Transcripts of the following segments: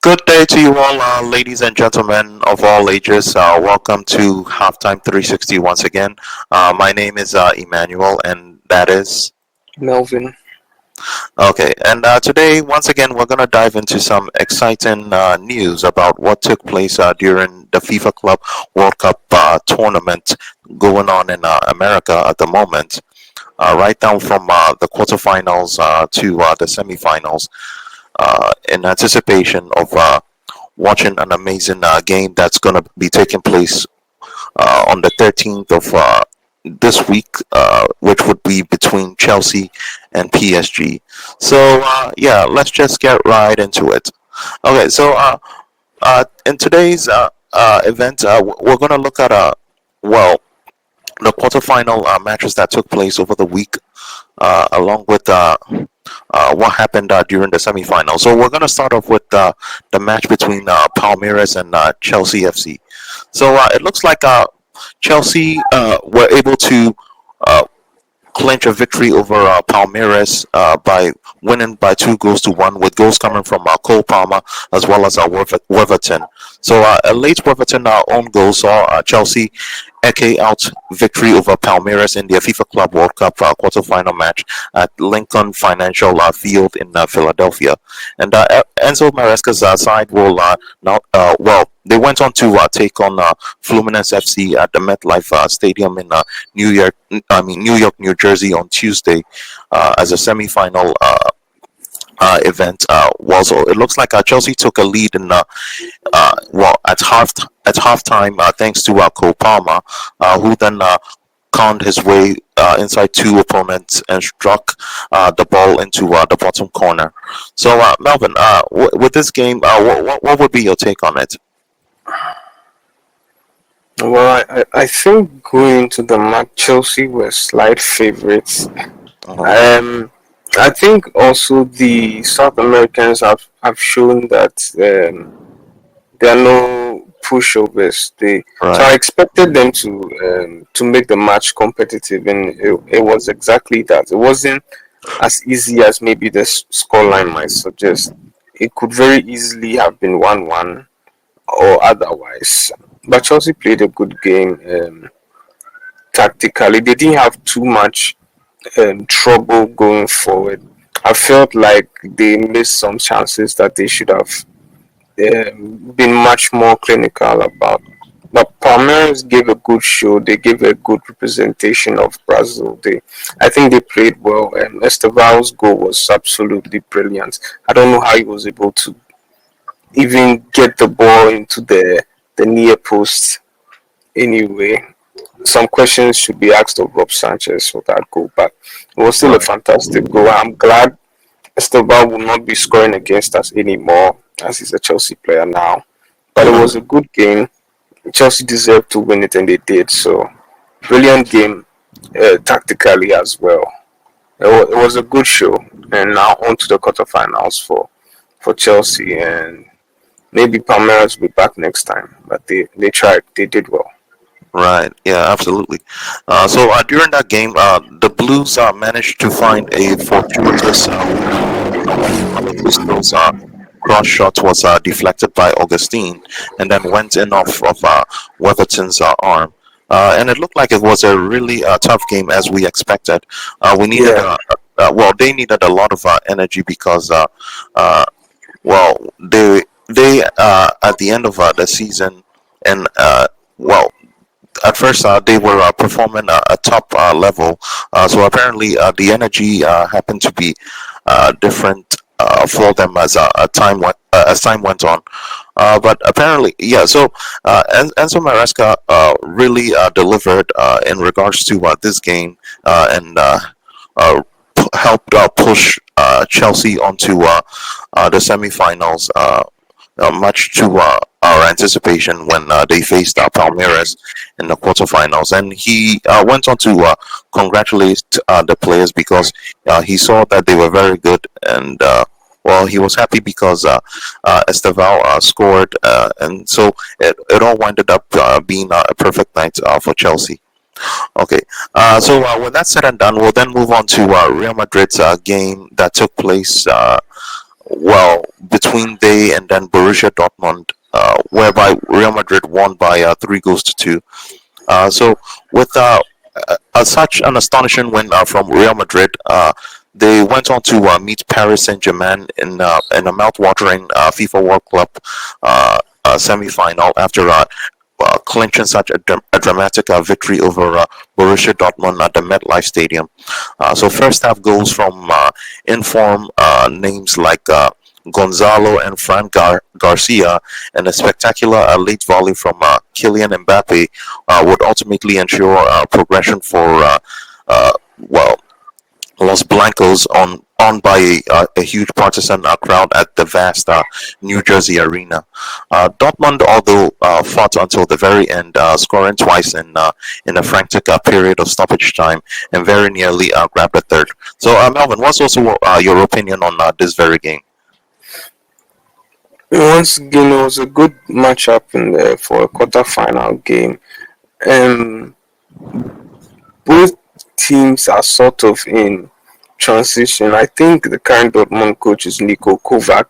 Good day to you all, ladies and gentlemen of all ages. Welcome to Halftime 360 once again. My name is Emmanuel, and that is Melvin. okay. And today, once again, we're going to dive into some exciting news about what took place during the FIFA Club World Cup tournament going on in America at the moment. Right down from the quarterfinals to the semifinals, in anticipation of watching an amazing game that's going to be taking place on the 13th of this week, which would be between Chelsea and PSG. So, yeah, let's just get right into it. Okay, so in today's event, we're going to look at well, the quarterfinal matches that took place over the week, along with what happened during the semifinal. So we're going to start off with the match between Palmeiras and Chelsea FC. So it looks like Chelsea were able to uh, clinch a victory over Palmeiras by winning by 2 goals to 1, with goals coming from Cole Palmer as well as Weverton. So a late Weverton own goal saw Chelsea eke out victory over Palmeiras in their FIFA Club World Cup quarterfinal match at Lincoln Financial Field in Philadelphia. And Enzo Maresca's side will now, they went on to take on Fluminense FC at the MetLife Stadium in New York, New Jersey on Tuesday as a semifinal event. So it looks like Chelsea took a lead in at halftime, thanks to Cole Palmer, who then conned his way inside two opponents and struck the ball into the bottom corner. So, Melvin, with this game, what would be your take on it? I think going into the match, Chelsea were slight favorites. Uh-huh. I think also the South Americans have shown that there are no pushovers. So I Right. expected them to make the match competitive, and it was exactly that. It wasn't as easy as maybe the scoreline might suggest. It could very easily have been 1-1 or otherwise. But Chelsea played a good game tactically. They didn't have too much trouble going forward. I felt like they missed some chances that they should have been much more clinical about. But Palmeiras gave a good show. They gave a good representation of Brazil. I think they played well. And Esteval's goal was absolutely brilliant. I don't know how he was able to even get the ball into the near post anyway. Some questions should be asked of Rob Sanchez for that goal, but it was still a Right. fantastic goal. I'm glad Esteban will not be scoring against us anymore as he's a Chelsea player now. But it was a good game. Chelsea deserved to win it and they did. So, brilliant game tactically as well. It was a good show. And now on to the quarterfinals for Chelsea. And maybe Palmeiras will be back next time. But they tried. They did well. Right. Yeah, absolutely. So during that game, the Blues managed to find a fortuitous Crystal's cross shot was deflected by Augustine and then went in off of Weatherton's arm. And it looked like it was a really tough game as we expected. We needed, Yeah. they needed a lot of energy because, uh, they at the end of the season and well, at first they were performing a top level, so apparently the energy happened to be different for them as time went on. But apparently, yeah. So Enzo Maresca really delivered in regards to this game, and helped push Chelsea onto the semifinals, much to our anticipation when they faced Palmeiras in the quarterfinals. And he went on to congratulate the players because he saw that they were very good. And he was happy because Esteval scored. And so it all ended up being a perfect night for Chelsea. Okay, so with that said and done, we'll then move on to Real Madrid's game that took place between they and then Borussia Dortmund, whereby Real Madrid won by 3 goals to 2. So with such an astonishing win from Real Madrid, they went on to meet Paris Saint-Germain in a mouth-watering FIFA World Cup semi-final after clinching such a dramatic victory over Borussia Dortmund at the MetLife Stadium. So first half goals from inform names like Gonzalo and Garcia, and a spectacular late volley from Kylian Mbappe would ultimately ensure progression for uh, well Los Blancos on by a huge partisan crowd at the vast New Jersey arena. Dortmund, although fought until the very end, scoring twice in a frantic period of stoppage time, and very nearly grabbed a third. So, Melvin, what's also your opinion on this very game? Once again, it was a good matchup in there for a quarter-final game. Um, Both teams are sort of in transition. I think the current Dortmund coach is Niko Kovac.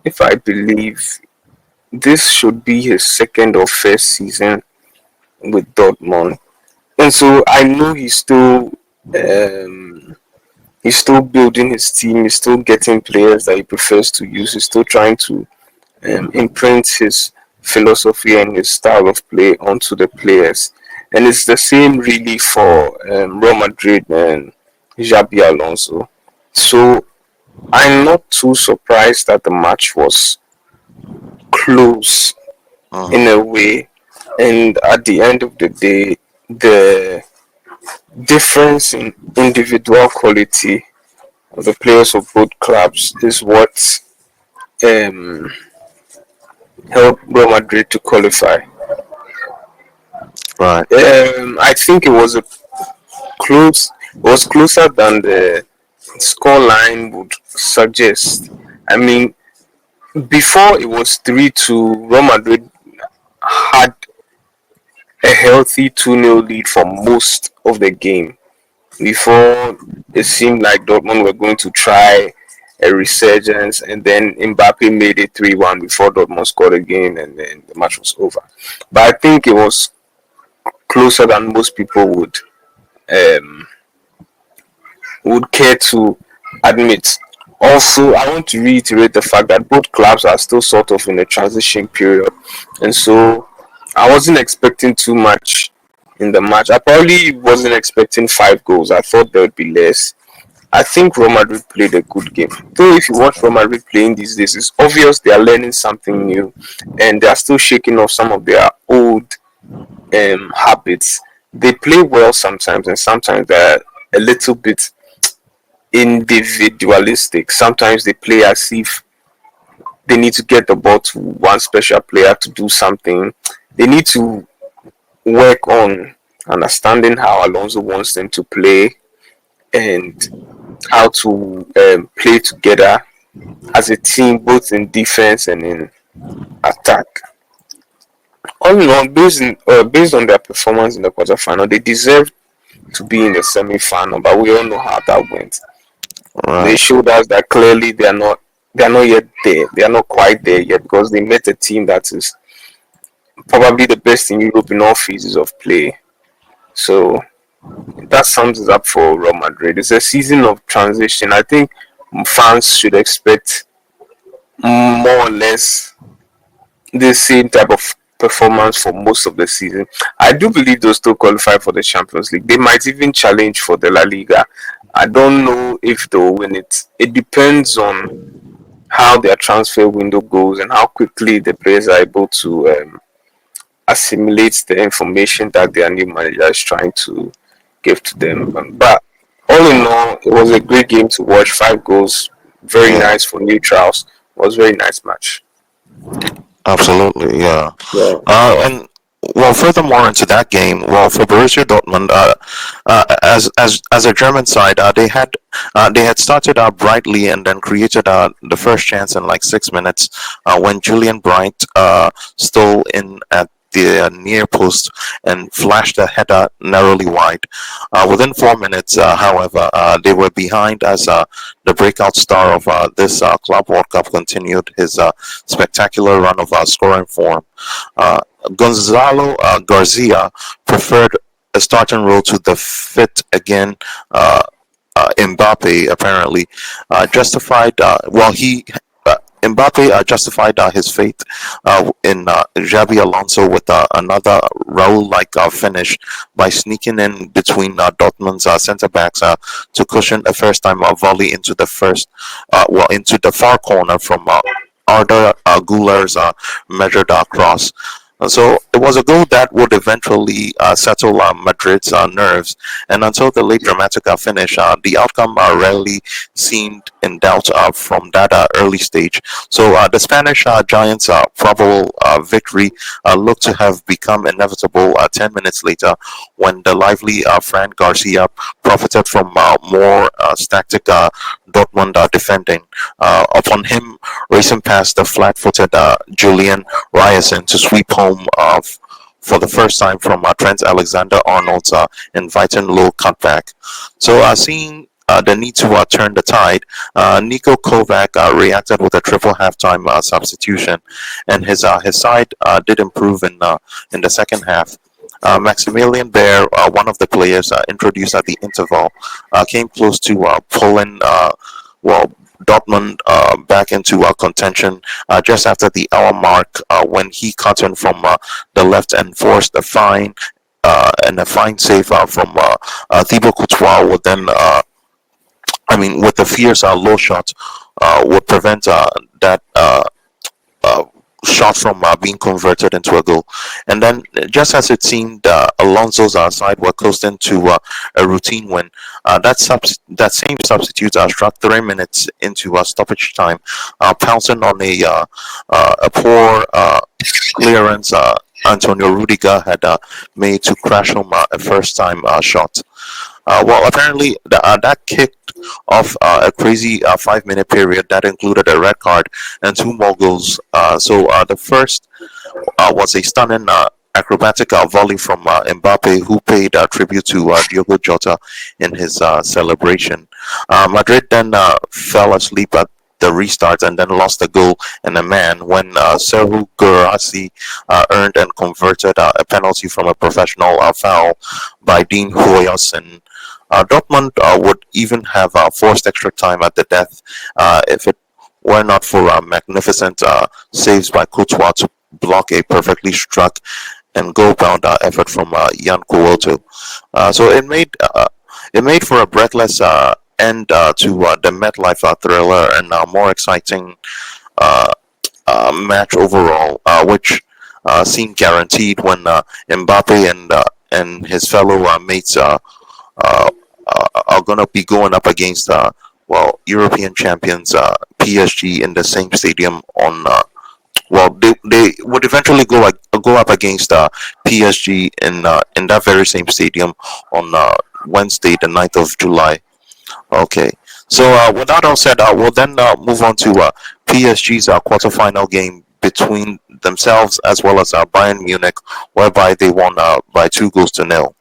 If I believe this should be his second or first season with Dortmund, and so I know he's still building his team. He's still getting players that he prefers to use. He's still trying to imprint his philosophy and his style of play onto the players. And it's the same really for Real Madrid and Xabi Alonso. So I'm not too surprised that the match was close in Mhm. a way. And at the end of the day, the difference in individual quality of the players of both clubs is what um, helped Real Madrid to qualify. Right. I think it was a close. It was closer than the scoreline would suggest. I mean, before it was 3-2, Real Madrid had a healthy 2-0 lead for most of the game. Before it seemed like Dortmund were going to try a resurgence, and then Mbappe made it 3-1 before Dortmund scored again, and then the match was over. But I think it was closer than most people um, would care to admit. Also, I want to reiterate the fact that both clubs are still sort of in a transition period, and so I wasn't expecting too much in the match. I probably wasn't expecting 5 goals. I thought there would be less. I think Real Madrid played a good game. Though if you watch Real Madrid playing these days, it's obvious they are learning something new, and they are still shaking off some of their old habits. They play well sometimes, and sometimes they're a little bit individualistic. Sometimes they play as if they need to get the ball to one special player to do something. They need to work on understanding how Alonso wants them to play and how to play together as a team, both in defense and in attack. All in all, based on their performance in the quarterfinal, they deserve to be in the semi-final. But we all know how that went. They Right. showed us that clearly they are not yet there. They are not quite there yet because they met a team that is probably the best in Europe in all phases of play. So that sums it up for Real Madrid. It's a season of transition. I think fans should expect more or less the same type of performance for most of the season. I do believe they'll still qualify for the Champions League. They might even challenge for the La Liga. I don't know if they'll win it. It depends on how their transfer window goes and how quickly the players are able to assimilate the information that their new manager is trying to give to them. But all in all, it was a great game to watch. 5 goals, very Yeah. nice for neutrals. It was a very nice match. Absolutely. Yeah. Yeah. And well, furthermore into that game, well, for Borussia Dortmund, as a German side, they had started out brightly and then created the first chance in like 6 minutes when Julian Bright stole in at the near post and flashed a header narrowly wide. Within 4 minutes, however, they were behind as the breakout star of this Club World Cup continued his spectacular run of scoring form. Uh, Gonzalo Garcia preferred a starting role to the fit again. Mbappe apparently justified. Mbappe justified his fate in Xabi Alonso with another Raul-like finish by sneaking in between Dortmund's centre backs to cushion a first-time volley into the far corner from Arda Güler's measured cross. So it was a goal that would eventually settle Madrid's nerves, and until the late dramatic finish, the outcome rarely seemed in doubt from that early stage. So the Spanish Giants' probable victory looked to have become inevitable 10 minutes later when the lively Fran Garcia profited from more static Dortmund defending. Upon him racing past the flat-footed Julian Ryerson to sweep home for the first time from Trent Alexander-Arnold's inviting low cutback. So seeing the need to turn the tide, Niko Kovac reacted with a triple halftime substitution, and his side did improve in the second half. Maximilian Baer, one of the players introduced at the interval, came close to pulling well Dortmund back into contention just after the hour mark when he cut in from the left and forced a fine save from Thibaut Courtois would then with the fierce low shot would prevent that uh, shot from being converted into a goal. And then, just as it seemed, Alonso's side were coasting to a routine win. That same substitute struck 3 minutes into stoppage time, pouncing on a poor clearance Antonio Rudiger had made to crash home a first-time shot. Apparently, that kicked off a crazy 5 minute period that included a red card and two more goals. The first was a stunning acrobatic volley from Mbappe, who paid tribute to Diogo Jota in his celebration. Madrid then fell asleep at the restart and then lost a goal and a man when Serhu Guirassy earned and converted a penalty from a professional foul by Dean Huijsen. Dortmund would even have forced extra time at the death if it were not for magnificent saves by Courtois to block a perfectly struck and goal-bound effort from Jan Kuoto. So it made for a breathless end to the MetLife thriller and more exciting uh, match overall, which seemed guaranteed when Mbappe and his fellow mates uh, are going to be going up against European champions PSG in the same stadium on they would eventually go up against PSG in that very same stadium on Wednesday, the 9th of July. Okay. So with that all said, we'll then move on to PSG's quarterfinal game between themselves as well as Bayern Munich, whereby they won by 2 goals to nil.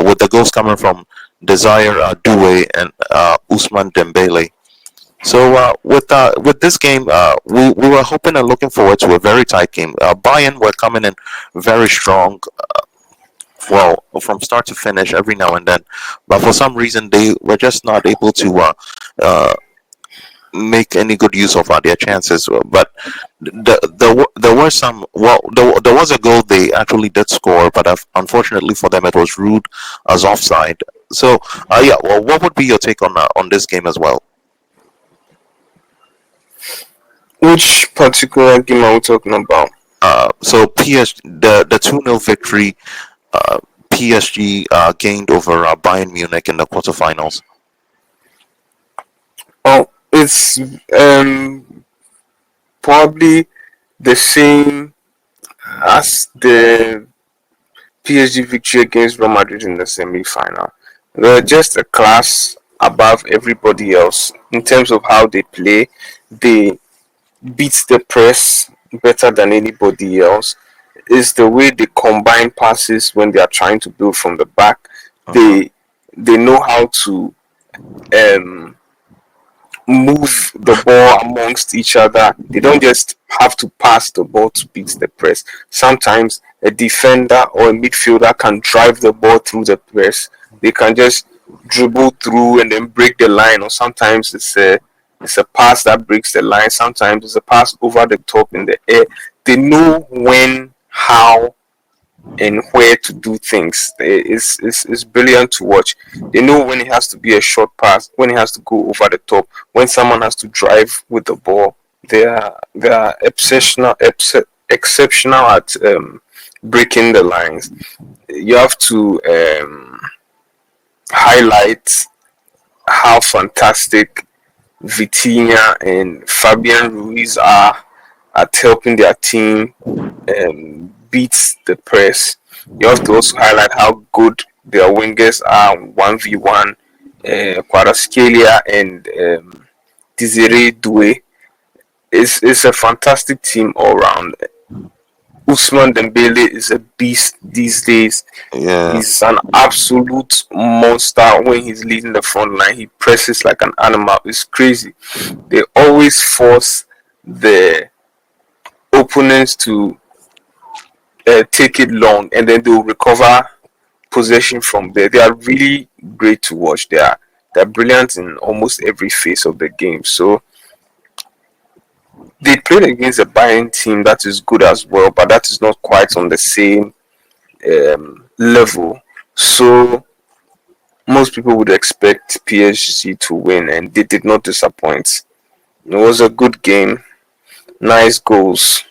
With the goals coming from Desire Doué and Usman Dembele. So with this game, we were hoping and looking forward to a very tight game. Bayern were coming in very strong, from start to finish every now and then, but for some reason they were just not able to uh, make any good use of their chances. But there were some. There was a goal they actually did score, but unfortunately for them, it was ruled as offside. So yeah, well, what would be your take on this game as well? Which particular game are we talking about? So the 2-0 victory uh, PSG gained over Bayern Munich in the quarterfinals. Oh, it's probably the same as the PSG victory against Real Madrid in the semi-final. They're just a class above everybody else in terms of how they play. They beat the press better than anybody else. is the way they combine passes when they are trying to build from the back. Uh-huh. They know how to um, move the ball amongst each other. They don't just have to pass the ball to beat the press. Sometimes a defender or a midfielder can drive the ball through the press. They can just dribble through and then break the line, or sometimes it's a pass that breaks the line. Sometimes it's a pass over the top in the air. They know when, how, and where to do things. It's brilliant to watch. They know when it has to be a short pass, when it has to go over the top, when someone has to drive with the ball. They are exceptional at breaking the lines. You have to highlight how fantastic Vitinha and Fabian Ruiz are at helping their team beat the press. You have to also highlight how good their wingers are 1v1. Kvaratskhelia and Desiree Doué is a fantastic team all round. Usman Dembele is a beast these days. Yeah, He's an absolute monster when he's leading the front line. He presses like an animal. It's crazy. They always force the opponents to take it long, and then they'll recover possession from there. They are really great to watch. They're brilliant in almost every phase of the game. So they played against a Bayern team that is good as well, but that is not quite on the same level. So most people would expect PSG to win, and they did not disappoint. It was a good game, nice goals,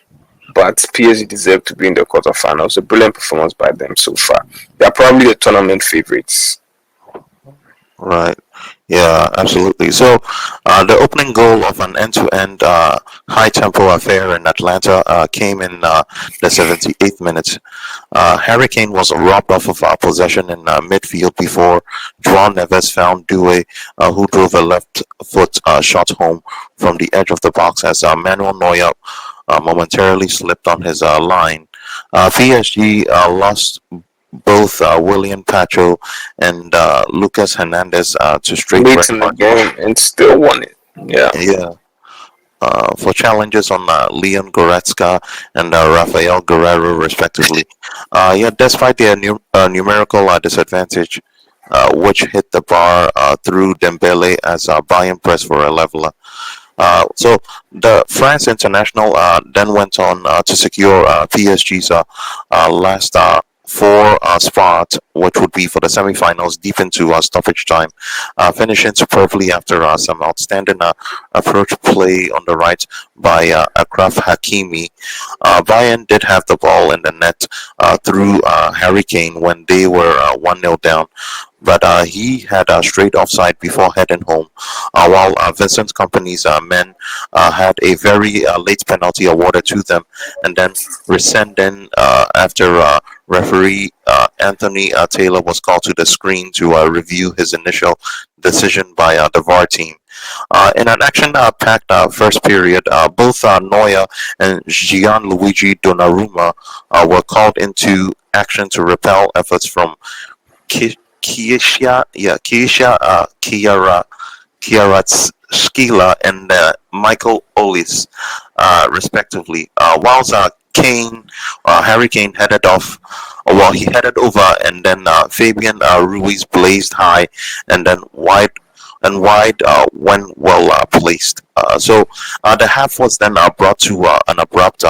but PSG deserved to be in the quarterfinals. A brilliant performance by them so far. They are probably the tournament favorites. right. Yeah, absolutely. So, the opening goal of an end-to-end high-tempo affair in Atlanta came in the 78th minute. Harry Kane was robbed off of possession in midfield before João Neves found Doué, who drove a left foot shot home from the edge of the box as Manuel Neuer momentarily slipped on his line. PSG lost both William Pacho and Lucas Hernandez to straight red Late in the cards. game and still won it. Yeah. Yeah, for challenges on Leon Goretzka and Rafael Guerrero, respectively. Yeah, despite their numerical disadvantage, which hit the bar through Dembele as Bayern pressed for a leveler. So the France international then went on to secure PSG's last four spot, which would be for the semi-finals deep into stoppage time, finishing superbly after some outstanding approach play on the right by Akraf Hakimi. Bayern did have the ball in the net through Harry Kane when they were 1-0 down, but he had a straight offside before heading home, while Vincent Company's men had a very late penalty awarded to them, and then rescinding after referee Anthony Taylor was called to the screen to review his initial decision by the VAR team. In an action-packed first period, both Neuer and Gianluigi Donnarumma were called into action to repel efforts from Kiaratskila and Michael Ollis, respectively. Whilst Harry Kane headed off, well, he headed over, and then Fabian Ruiz blazed high, and then wide when well placed. So the half was then brought to an abrupt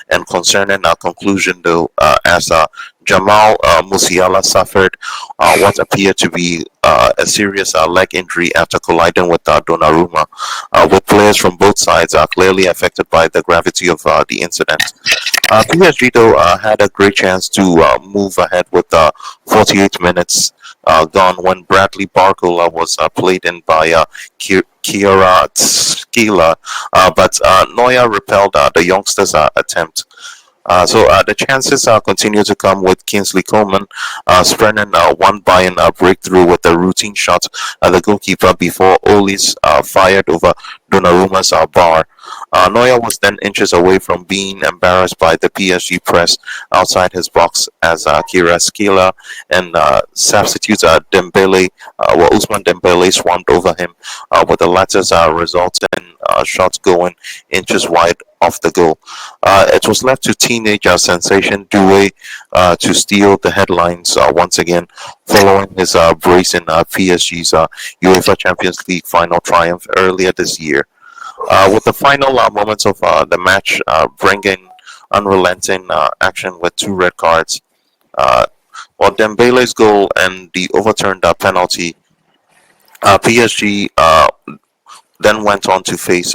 and concerning conclusion, though, as Jamal Musiala suffered what appeared to be a serious leg injury after colliding with Donnarumma, with players from both sides clearly affected by the gravity of the incident. PSG, though, had a great chance to move ahead with 48 minutes gone when Bradley Barcola was played in by Kiara Skila, but Neuer repelled the youngsters' attempt. So the chances continue to come with Kingsley Coman spreading one Bayern breakthrough with a routine shot at the goalkeeper before Olis fired over Donnarumma's bar. Neuer was then inches away from being embarrassed by the PSG press outside his box as Kvaratskhelia and substitutes Dembele, Ousmane Dembele swarmed over him, with the latter's resulting shots going inches wide off the goal. It was left to teenage sensation Doué to steal the headlines once again, following his brace in PSG's UEFA Champions League final triumph earlier this year. With the final moments of the match bringing unrelenting action with two red cards, uh, while Dembele's goal and the overturned penalty, PSG then went on to face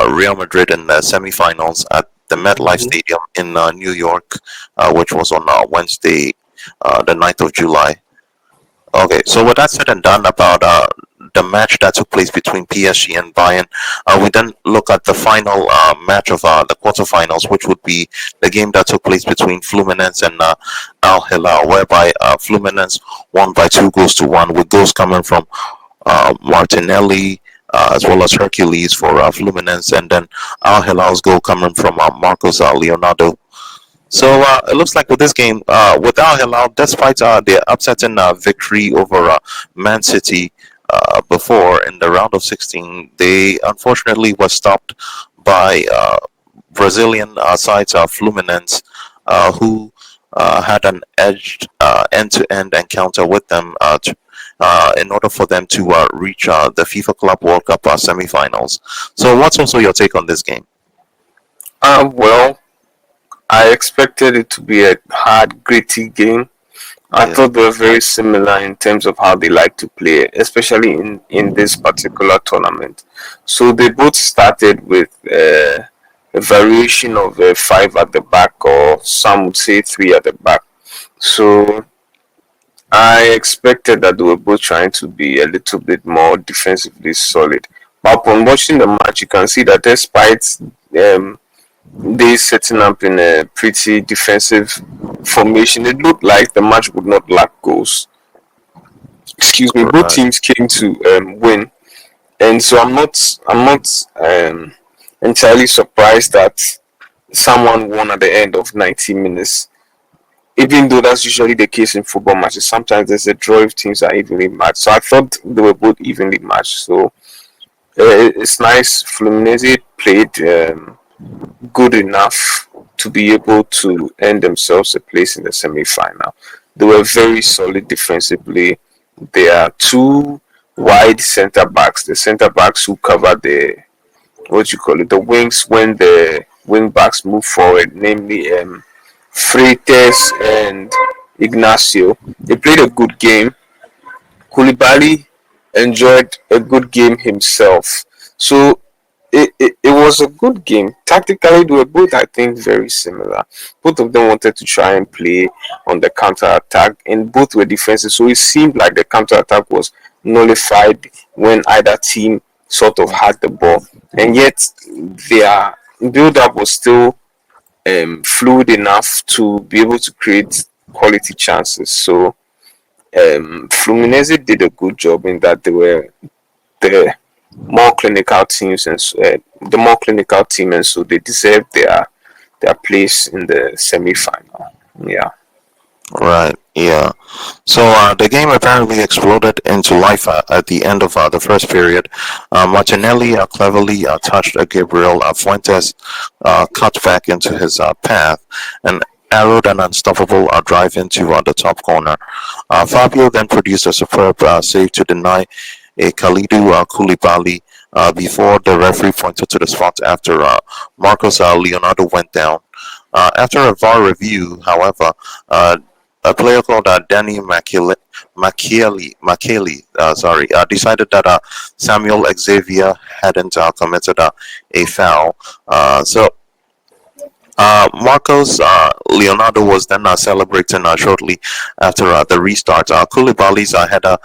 Real Madrid in the semi-finals at the MetLife Mhm. Stadium in New York, which was on Wednesday, the 9th of July. Okay, so with that said and done about the match that took place between PSG and Bayern, we then look at the final match of the quarterfinals, which would be the game that took place between Fluminense and Al Hilal, whereby Fluminense won by 2 goals to 1, with goals coming from Martinelli, as well as Hercules for Fluminense, and then Al Hilal's goal coming from Marcos Leonardo. So it looks like with this game, with Al Hilal, despite their upsetting victory over Man City before in the round of 16, they unfortunately were stopped by Brazilian sides Fluminense, who had an edged end-to-end encounter with them in order for them to reach the FIFA Club World Cup semi-finals. So, what's also your take on this game? Well, I expected it to be a hard, gritty game. I Yeah, thought they were very similar in terms of how they like to play, especially in this particular tournament. So they both started with a variation of five at the back, or some would say three at the back. So I expected that they were both trying to be a little bit more defensively solid. But upon watching the match, you can see that despite um, they setting up in a pretty defensive formation, it looked like the match would not lack goals. Excuse me. Both right, teams came to win, and so I'm not entirely surprised that someone won at the end of 90 minutes. Even though that's usually the case in football matches, sometimes there's a draw if teams are evenly matched. So I thought they were both evenly matched. So it's nice. Fluminense played good enough to be able to earn themselves a place in the semi-final. They were very solid defensively. There are two wide centre backs, the centre backs who cover the what you call it, the wings when the wing backs move forward, namely Freitas and Ignacio. They played a good game. Koulibaly enjoyed a good game himself. So it was a good game. Tactically, they were both, I think, very similar. Both of them wanted to try and play on the counter attack, and both were defensive. So it seemed like the counter attack was nullified when either team sort of had the ball, and yet their build up was still fluid enough to be able to create quality chances. So Fluminense did a good job in that they were the more clinical teams, and the more clinical team, and so they deserved their place in the semi-final. Yeah. right, yeah. So the game apparently exploded into life at the end of the first period. Martinelli cleverly touched Gabriel Fuentes, cut back into his path, and arrowed an unstoppable drive into the top corner. Fabio then produced a superb save to deny a Khalidou Koulibaly before the referee pointed to the spot after Marcos Leonardo went down. After a VAR review, however, a player called Danny decided that Samuel Xavier hadn't committed a foul. Marcos Leonardo was then celebrating shortly after the restart. Koulibaly's header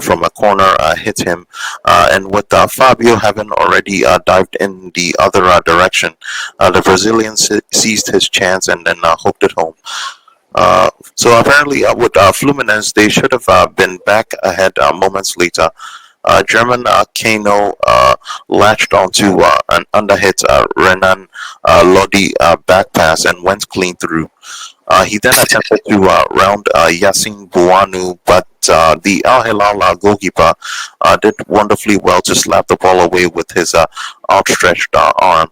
from a corner hit him, and with Fabio having already dived in the other direction, the Brazilian seized his chance and then hooked it home. So apparently, with Fluminense, they should have been back ahead moments later, German Kano latched onto an underhit Renan Lodi back pass and went clean through. He then attempted to round Yassin Bouanou, but the Al Hilal goalkeeper did wonderfully well to slap the ball away with his outstretched arm.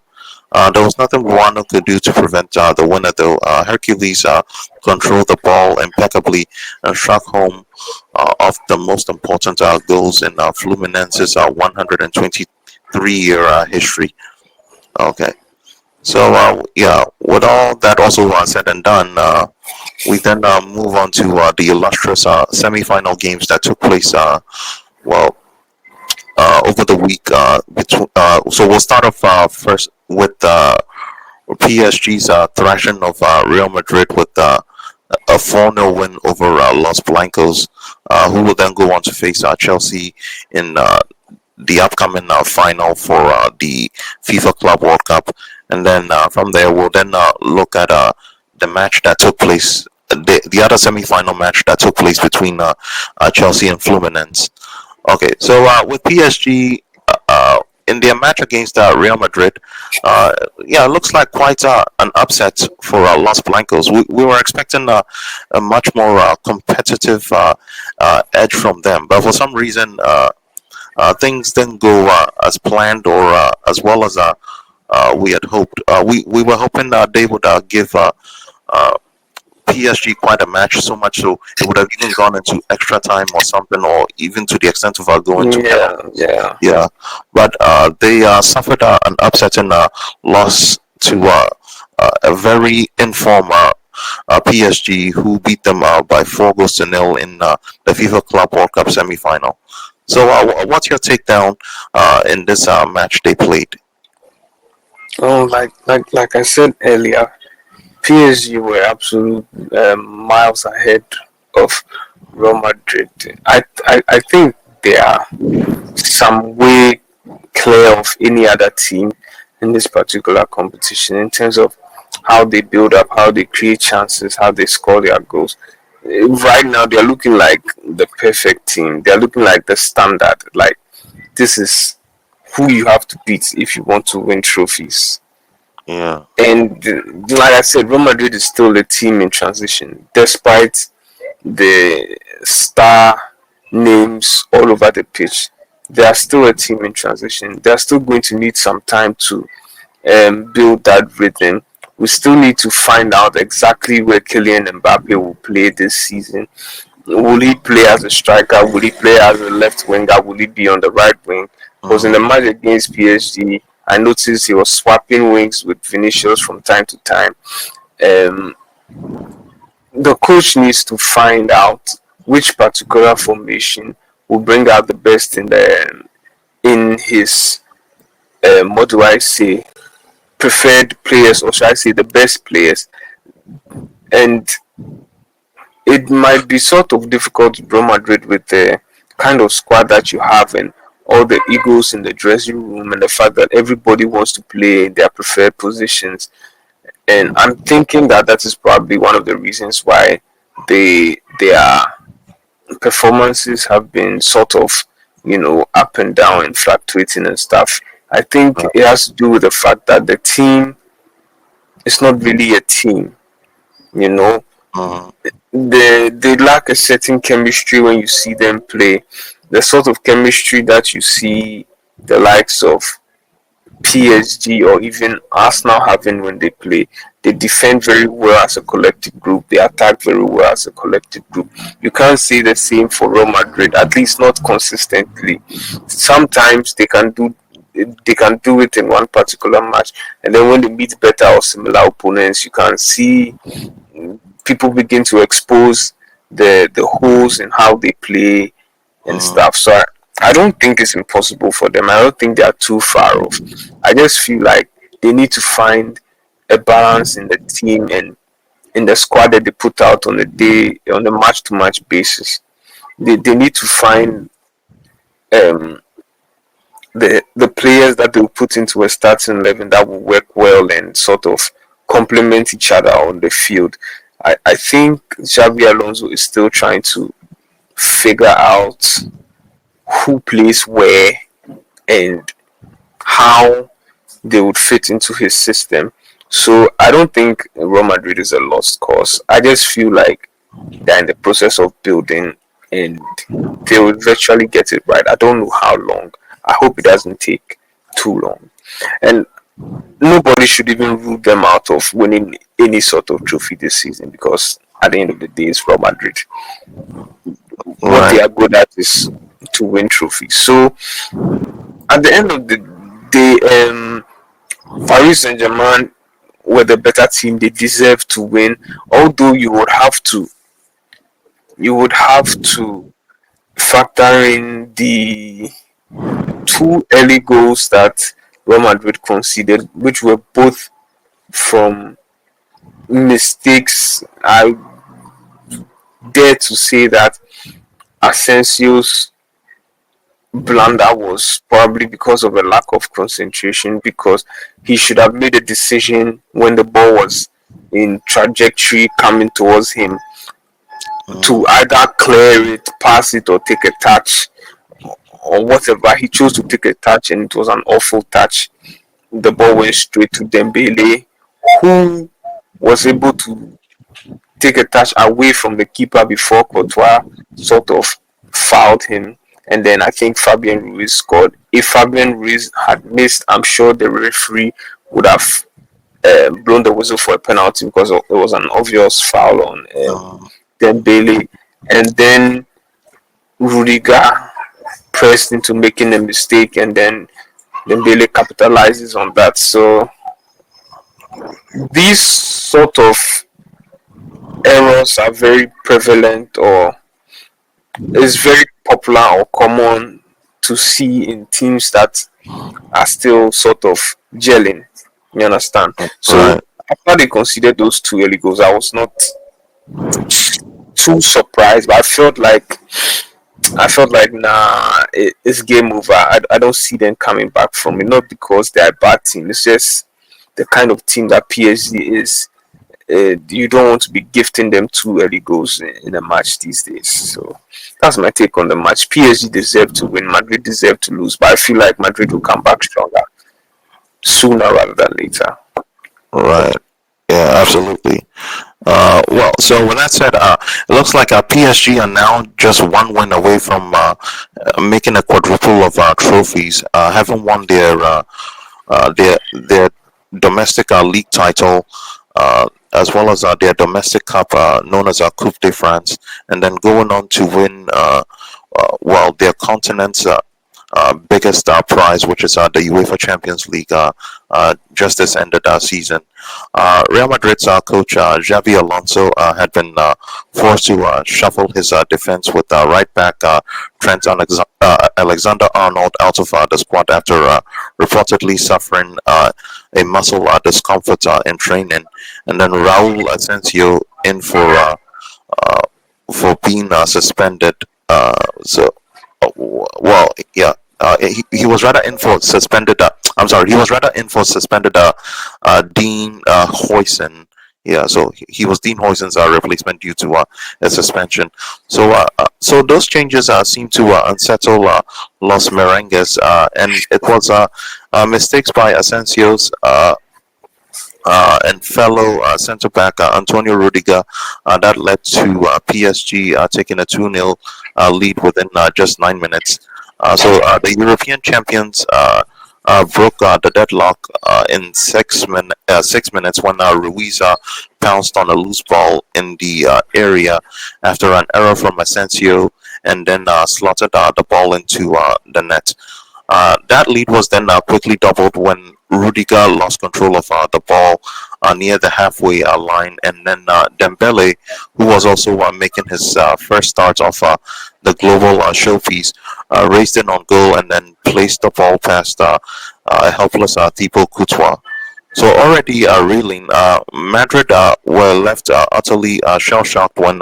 There was nothing Buono could do to prevent the winner, though. Hercules controlled the ball impeccably and struck home of the most important goals in Fluminense's 123-year history. Okay, so yeah, with all that also said and done, we then move on to the illustrious semi-final games that took place. Well, over the week. So we'll start off first with PSG's thrashing of Real Madrid with a 4-0 win over Los Blancos, who will then go on to face Chelsea in the upcoming final for the FIFA Club World Cup. And then from there, we'll then look at the match that took place, the other semi-final match that took place between Chelsea and Fluminense. Okay, so with PSG in their match against Real Madrid, yeah, it looks like quite an upset for Los Blancos. We were expecting a much more competitive edge from them, but for some reason, things didn't go as planned or as well as we had hoped. We were hoping they would give PSG quite a match, so much so it would have even gone into extra time or something, or even to the extent of going to Yeah, penalties. yeah. Yeah, but they suffered an upsetting loss to a very informed PSG, who beat them by 4 goals to nil in the FIFA Club World Cup semi-final. So, what's your takedown in this match they played? Oh, like I said earlier, PSG were absolute miles ahead of Real Madrid. I think they are some way clear of any other team in this particular competition in terms of how they build up, how they create chances, how they score their goals. Right now, they're looking like the perfect team. They're looking like the standard. Like, this is who you have to beat if you want to win trophies. Yeah. And like I said, Real Madrid is still a team in transition, despite the star names all over the pitch. They are still a team in transition. They are still going to need some time to build that rhythm. We still need to find out exactly where Kylian Mbappe will play this season. Will he play as a striker? Will he play as a left winger? Will he be on the right wing? Because in the Mm, match against PSG, I noticed he was swapping wings with Vinicius from time to time. Um, the coach needs to find out which particular formation will bring out the best in his what do I say, preferred players, or should I say the best players. And it might be sort of difficult to Real Madrid with the kind of squad that you have and all the egos in the dressing room and the fact that everybody wants to play in their preferred positions. And I'm thinking that that is probably one of the reasons why their performances have been sort of, up and down and fluctuating and stuff. I think it has to do with the fact that the team is not really a team. You know, mm, they lack a certain chemistry when you see them play. The sort of chemistry that you see the likes of PSG or even Arsenal having when they play. They defend very well as a collective group. They attack very well as a collective group. You can't say the same for Real Madrid, at least not consistently. Sometimes they can do it in one particular match, and then when they meet better or similar opponents, you can see people begin to expose the holes in how they play and mm, stuff. So I don't think it's impossible for them. I don't think they are too far off. I just feel like they need to find a balance in the team and in the squad that they put out on a match to match basis. They need to find um, the players that they'll put into a starting 11 that will work well and sort of complement each other on the field. I think Xabi Alonso is still trying to figure out who plays where and how they would fit into his system. So I don't think Real Madrid is a lost cause. I just feel like they're in the process of building and they will virtually get it right. I don't know how long. I hope it doesn't take too long. And nobody should even rule them out of winning any sort of trophy this season because at the end of the day, it's Real Madrid. What they Right. are good at is to win trophies. So at the end of the day, Paris Saint Germain were the better team. They deserve to win. Although you would have to factor in the two early goals that Real Madrid conceded, which were both from mistakes. I dare to say that Asensio's blunder was probably because of a lack of concentration because he should have made a decision when the ball was in trajectory coming towards him to Mm, either clear it, pass it, or take a touch or whatever. He chose to take a touch and it was an awful touch. The ball went straight to Dembele, who was able to take a touch away from the keeper before Courtois sort of fouled him. And then I think Fabian Ruiz scored. If Fabian Ruiz had missed, I'm sure the referee would have blown the whistle for a penalty because it was an obvious foul on mm, Dembele. And then Rudiger pressed into making a mistake, and then Dembele capitalizes on that. So these sort of errors are very prevalent or is very popular or common to see in teams that are still sort of gelling. You understand? So right. after they considered those two early goals, I was not too surprised, but I felt like nah, it's game over. I don't see them coming back from it. Not because they're a bad team. It's just the kind of team that PSG is. You don't want to be gifting them two early goals in a match these days. So that's my take on the match. PSG deserve to win. Madrid deserve to lose, but I feel like Madrid will come back stronger sooner rather than later. Right. Yeah, absolutely. Well, so with that said, it looks like PSG are now just one win away from making a quadruple of trophies. Having won their domestic league title, as well as their domestic cup, known as Coupe de France, and then going on to win well their continent's biggest prize, which is the UEFA Champions League, just this ended season. Real Madrid's coach Xavi Alonso had been forced to shuffle his defense with right back Trent Alexander Arnold out of the squad after reportedly suffering a muscle discomfort in training, and then Raul Asensio in uh, for being suspended. So, well, yeah. He was rather in for suspended. I'm sorry, he was rather in for suspended. Dean Hoyson. Yeah, so he was Dean Hoyson's replacement due to a suspension. So those changes seem to unsettle Los Merengues, and it was mistakes by Asensio's and fellow centre back Antonio Rudiger that led to PSG taking a 2-0 lead within just 9 minutes. So the European champions broke the deadlock in 6 minutes when Ruiz pounced on a loose ball in the area after an error from Asensio and then slotted the ball into the net. That lead was then quickly doubled when Rudiger lost control of the ball near the halfway line, and then Dembele, who was also making his first start off the global showpiece, raced in on goal and then placed the ball past a helpless Thibaut Courtois. So already reeling, Madrid were left utterly shell-shocked when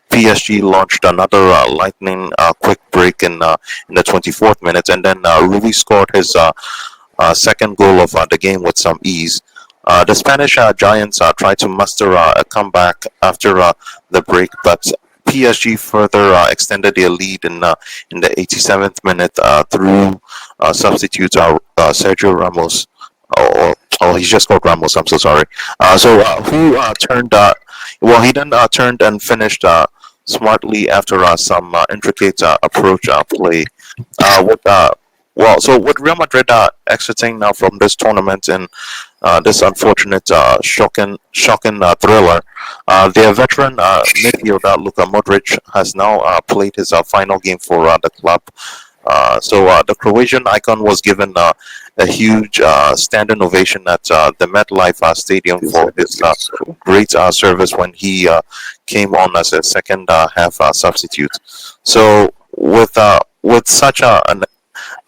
PSG launched another lightning quick break in the 24th minute, and then Ruiz scored his second goal of the game with some ease. The Spanish Giants tried to muster a comeback after the break, PSG further extended their lead in the 87th minute through substitute Sergio Ramos. Oh, he's just called Ramos. I'm so sorry. Who turned? Well, he then turned and finished smartly after some intricate approach play. With so with Real Madrid exiting now from this tournament in this unfortunate shocking thriller, their veteran midfielder Luka Modric has now played his final game for the club. The Croatian icon was given a huge standing ovation at the MetLife Stadium for his Deservedly so. great service when he came on as a second half substitute. So with such an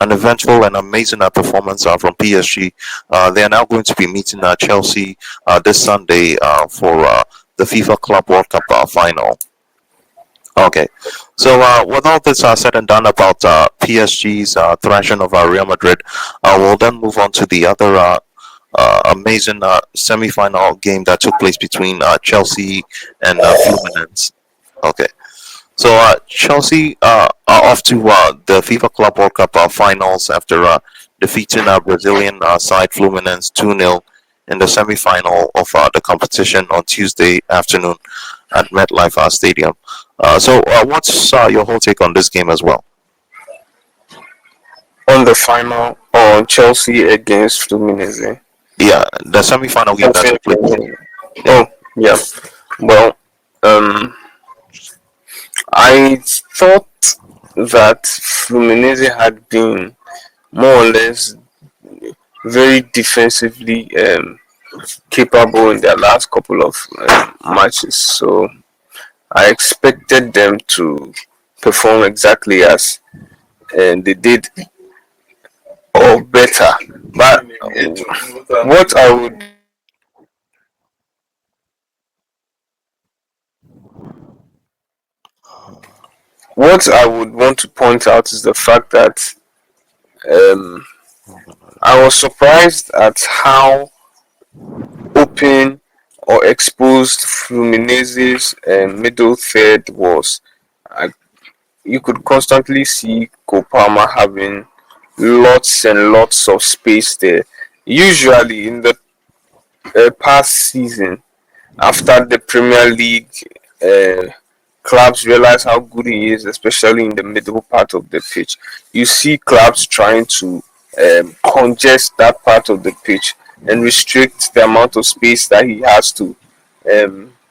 eventful and amazing performance from PSG, they are now going to be meeting Chelsea this Sunday for the FIFA Club World Cup final. Okay, so with all this said and done about PSG's thrashing of Real Madrid, we'll then move on to the other amazing semi-final game that took place between Chelsea and Fluminense. Okay, so Chelsea are off to the FIFA Club World Cup finals after defeating Brazilian side Fluminense 2-0 in the semi-final of the competition on Tuesday afternoon at MetLife Stadium. What's your whole take on this game as well? On the final on Chelsea against Fluminense. Yeah, the semi-final game that took place. Yeah, Oh, yeah. Well, um, I thought that Fluminense had been more or less very defensively capable in their last couple of matches. So I expected them to perform exactly as they did or better. But what I would what I would want to point out is the fact that um, I was surprised at how open or exposed Fluminense's middle third was. I, you could constantly see Kopama having lots and lots of space there. Usually in the past season, after the Premier League, uh, clubs realize how good he is, especially in the middle part of the pitch. You see clubs trying to congest that part of the pitch and restrict the amount of space that he has to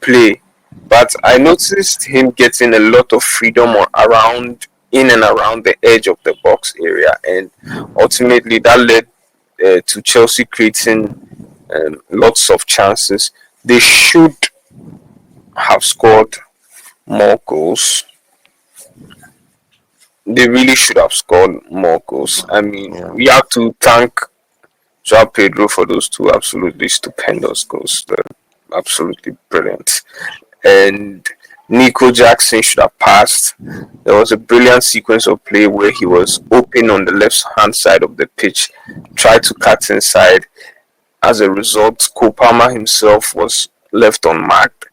play. But I noticed him getting a lot of freedom around in and around the edge of the box area, and ultimately that led to Chelsea creating lots of chances. They should have scored more goals. They really should have scored more goals. I mean, yeah, we have to thank Joao Pedro for those two absolutely stupendous goals. They're absolutely brilliant. And Nico Jackson should have passed. There was a brilliant sequence of play where he was open on the left hand side of the pitch, tried to cut inside. As a result, Kopama himself was left unmarked.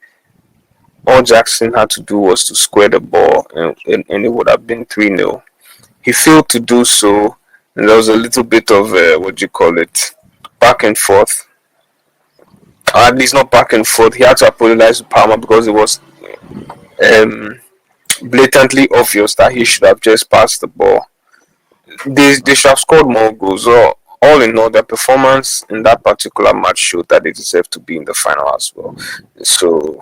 All Jackson had to do was to square the ball, and it would have been 3-0. He failed to do so, and there was a little bit of what do you call it, back and forth. Or at least not back and forth. He had to apologize to Palmer because it was um, blatantly obvious that he should have just passed the ball. They should have scored more goals. So, all in all, their performance in that particular match showed that they deserve to be in the final as well. So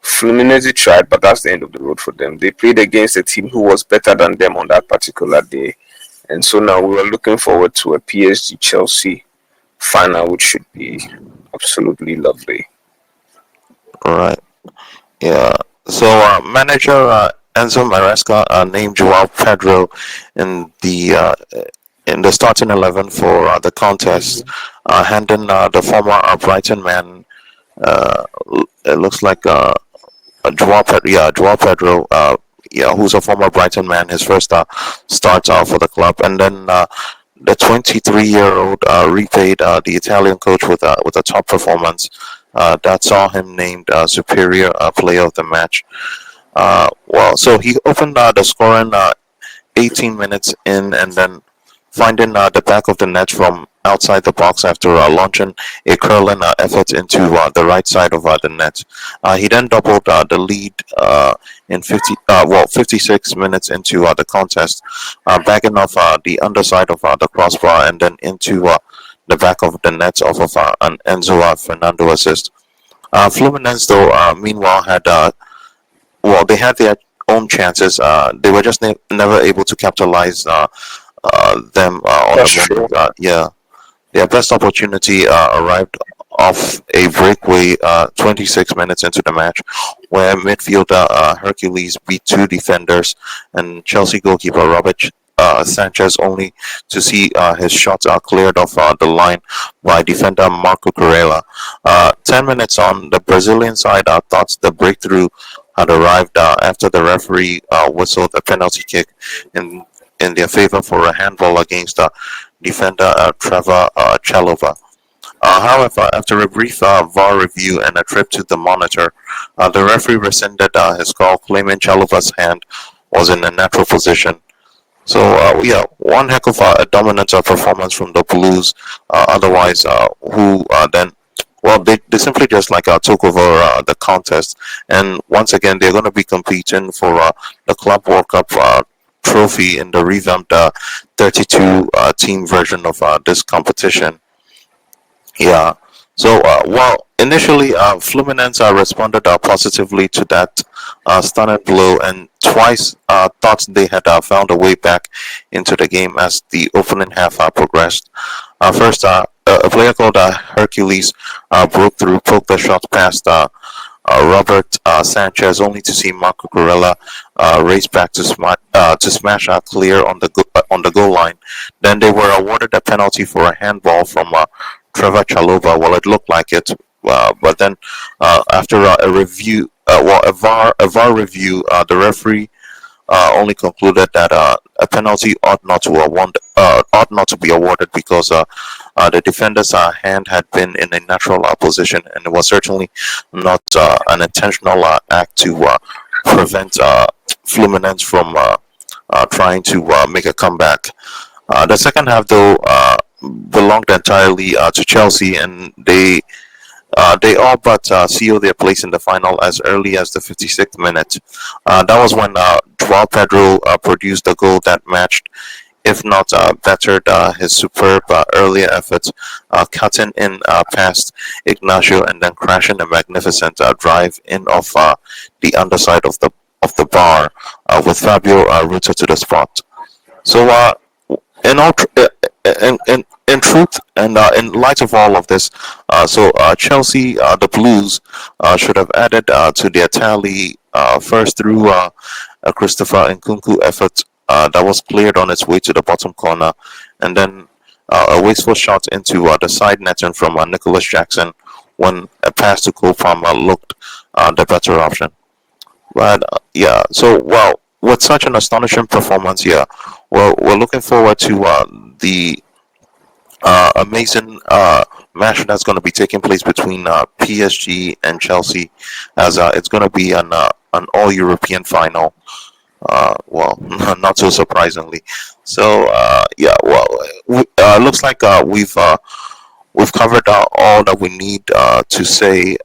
Fluminense tried, but that's the end of the road for them. They played against a team who was better than them on that particular day. And so now we are looking forward to a PSG Chelsea final, which should be absolutely lovely. all right. Yeah. Manager Enzo Maresca named Joao Pedro in the starting 11 for the contest, handing the former Brighton man. Uh, it looks like Joao Pedro. Who's a former Brighton man, his first start for the club, and then the 23-year-old repaid the Italian coach with a top performance that saw him named superior player of the match. So he opened the scoring 18 minutes in, and then finding the back of the net from outside the box after launching a curling effort into the right side of the net. He then doubled the lead in 56 minutes into the contest, backing off the underside of the crossbar and then into the back of the net off of an Enzo Fernando assist. Fluminense, though, meanwhile, they had their own chances. They were just never able to capitalize them on the That's true. moment. Yeah, their best opportunity arrived off a breakaway 26 minutes into the match, where midfielder Hercules beat two defenders and Chelsea goalkeeper Robert Sanchez, only to see his shots cleared off the line by defender Marco Corella. 10 minutes on, the Brazilian side thought the breakthrough had arrived after the referee whistled a penalty kick in in their favor for a handball against defender Trevor Chalova. However, after a brief VAR review and a trip to the monitor, the referee rescinded his call, claiming Chalova's hand was in a natural position. So, yeah, one heck of a dominant performance from the Blues. Otherwise, who then, they simply just like took over the contest. And once again, they're going to be competing for the Club World Cup trophy in the revamped 32 team version of this competition. Yeah. So, initially, Fluminense responded positively to that stunning blow, and twice thought they had found a way back into the game as the opening half progressed. First, a player called Hercules broke through, poked the shot past Robert Sanchez, only to see Marco Corella race back to smash clear on the goal line. Then they were awarded a penalty for a handball from Trevor Chalova. Well, it looked like it, but then after a VAR review, the referee only concluded that a penalty ought not to be awarded because the defender's hand had been in a natural position, and it was certainly not an intentional act to prevent Fluminense from trying to make a comeback. The second half, though, belonged entirely to Chelsea, and they all but sealed their place in the final as early as the 56th minute. That was when Joao Pedro produced a goal that matched, if not bettered, his superb earlier efforts, cutting in past Ignacio and then crashing a magnificent drive in off the underside of the bar with Fabio rooted to the spot. So, in all, in truth, and in light of all of this, Chelsea, the Blues, should have added to their tally first through a Christopher Nkunku effort that was cleared on its way to the bottom corner, and then a wasteful shot into the side netting from Nicholas Jackson when a pass to Cole Palmer looked the better option. But yeah, so with such an astonishing performance here, we're looking forward to the amazing match that's going to be taking place between PSG and Chelsea, as it's going to be an all European final. Not so surprisingly. So yeah, looks like we've covered all that we need to say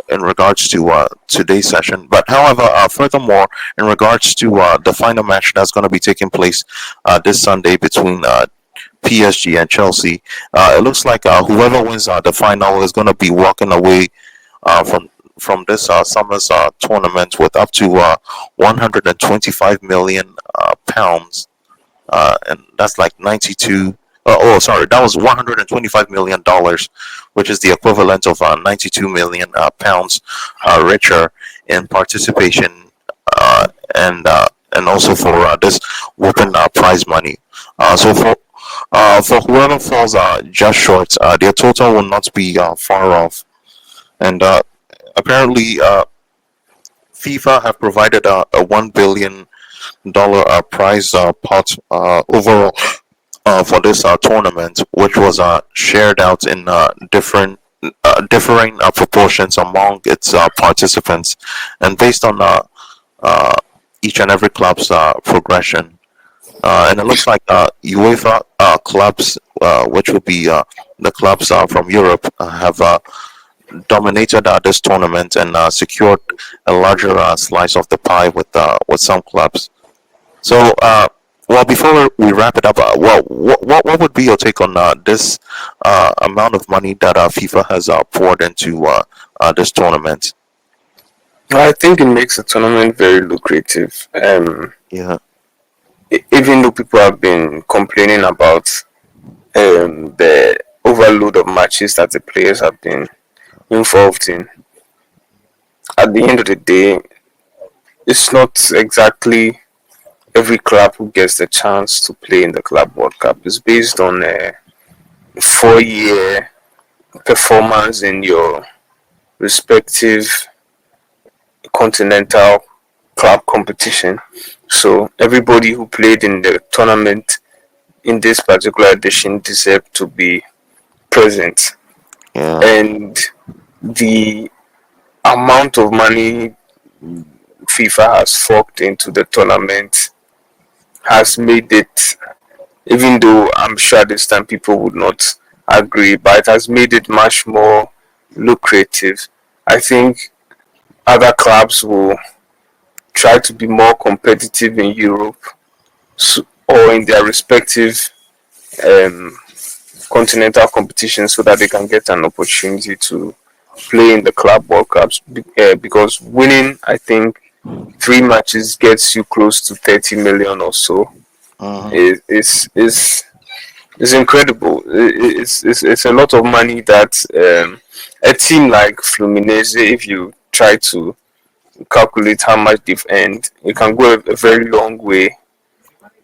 in regards to today's session. But however, furthermore, in regards to the final match that's going to be taking place this Sunday between PSG and Chelsea, it looks like whoever wins the final is going to be walking away from this summer's tournament with up to 125 million pounds, and that's like 92. Sorry, that was 125 million dollars, which is the equivalent of 92 million pounds richer in participation, and also for this whooping prize money. For whoever falls just short, their total will not be far off. And apparently, FIFA have provided a $1 billion prize pot overall for this tournament, which was shared out in different differing proportions among its participants, and based on uh, each and every club's progression. And it looks like UEFA clubs, which would be the clubs from Europe, have dominated this tournament and secured a larger slice of the pie with some clubs. So, well, before we wrap it up, well, what would be your take on this amount of money that FIFA has poured into this tournament? I think it makes the tournament very lucrative. Yeah, Even though people have been complaining about the overload of matches that the players have been involved in, at the end of the day, it's not exactly every club who gets the chance to play in the Club World Cup. It's based on a 4 year performance in your respective continental club competition. So everybody who played in the tournament in this particular edition deserved to be present. yeah, And the amount of money FIFA has forked into the tournament has made it, even though I'm sure this time people would not agree, but it has made it much more lucrative. I think other clubs will try to be more competitive in Europe, or in their respective um, continental competitions, so that they can get an opportunity to play in the Club World Cups. Because winning, I think, 3 matches gets you close to 30 million or so. mhm, Is incredible. It's a lot of money that a team like Fluminense, if you try to calculate how much they've earned, it can go a very long way,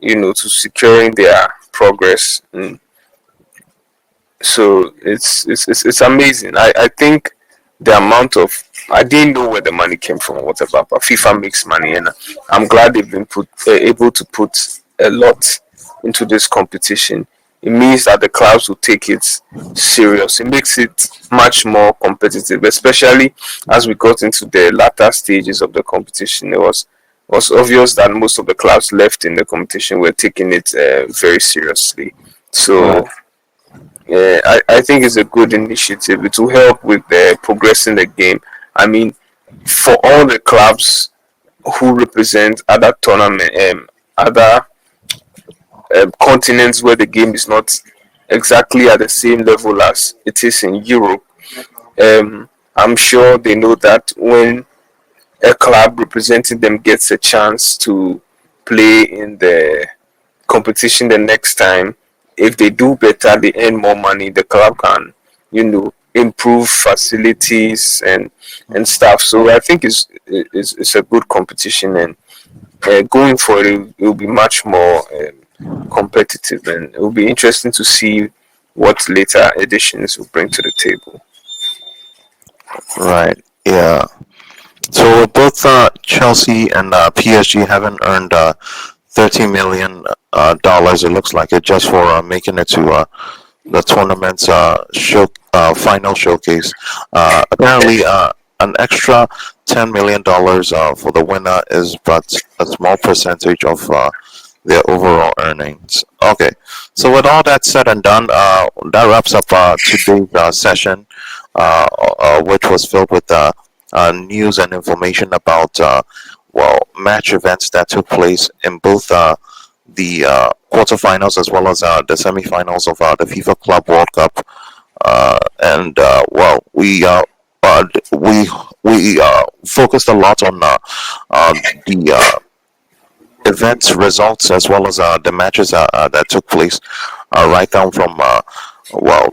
to securing their progress. So it's amazing. I think the amount of, I didn't know where the money came from or whatever, but FIFA makes money, and I'm glad they've been able to put a lot into this competition. It means that the clubs will take it serious. It makes it much more competitive, especially as we got into the latter stages of the competition. It was obvious that most of the clubs left in the competition were taking it very seriously. right, So yeah, I think it's a good initiative. It will help with progressing the game. I mean, for all the clubs who represent other other continents where the game is not exactly at the same level as it is in Europe, I'm sure they know that when a club representing them gets a chance to play in the competition the next time, if they do better, they earn more money. The club can, improve facilities and stuff. So I think it's a good competition, and going forward, it will be much more competitive, and it will be interesting to see what later editions will bring to the table. right, yeah. So both Chelsea and PSG haven't earned $13 million. It looks like it just for making it to the tournament's final showcase. Apparently, an extra $10 million for the winner is but a small percentage of their overall earnings. Okay, so with all that said and done, that wraps up today's session, which was filled with news and information about match events that took place in both the quarterfinals as well as the semifinals of the FIFA Club World Cup. And we focused a lot on the events results as well as the matches that took place, right down from well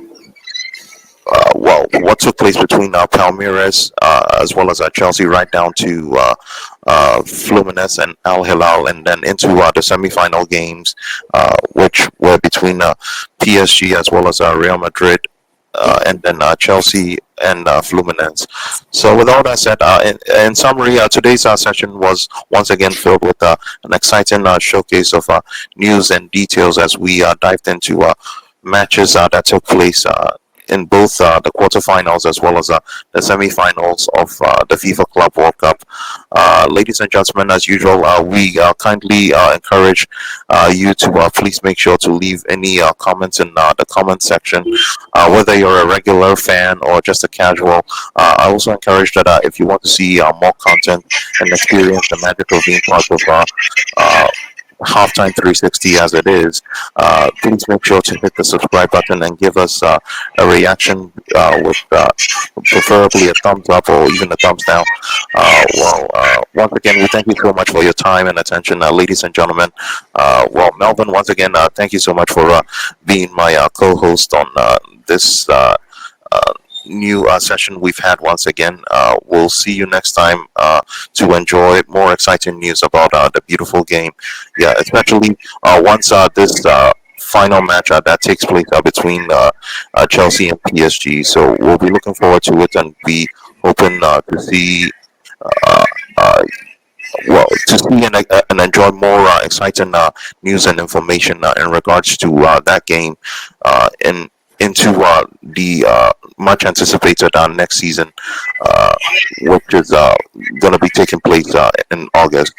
what took place between Palmeiras as well as Chelsea, right down to Fluminense and Al Hilal, and then into the semifinal games, which were between PSG as well as Real Madrid, and then Chelsea and Fluminense. So, with all that said, in summary, today's session was once again filled with an exciting showcase of news and details as we dived into matches that took place in both the quarterfinals as well as the semifinals of the FIFA Club World Cup. Ladies and gentlemen, as usual, we kindly encourage you to please make sure to leave any comments in the comment section, whether you're a regular fan or just a casual. I also encourage that if you want to see more content and experience the magic of being part of uh, Halftime 360 as it is, please make sure to hit the subscribe button and give us a reaction with preferably a thumbs up or even a thumbs down. Once again, we thank you so much for your time and attention, ladies and gentlemen. Melvin, once again, thank you so much for being my co-host on this uh, new session we've had once again. We'll see you next time to enjoy more exciting news about the beautiful game. Yeah, especially once this final match that takes place between Chelsea and PSG. So we'll be looking forward to it and be hoping to see. Uh, uh, to see and enjoy more exciting news and information in regards to that game in into the much anticipated next season, uh, which is going to be taking place in August.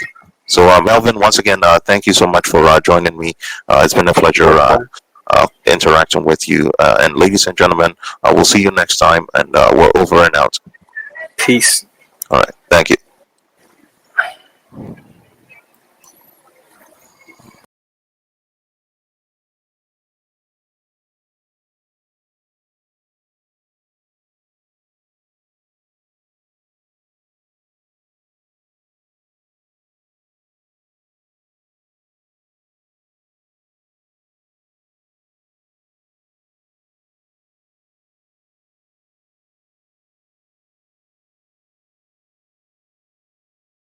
So, Melvin, once again, thank you so much for joining me. It's been a pleasure Welcome. interacting with you. And, ladies and gentlemen, we'll see you next time, and we're over and out. Peace. All right. Thank you.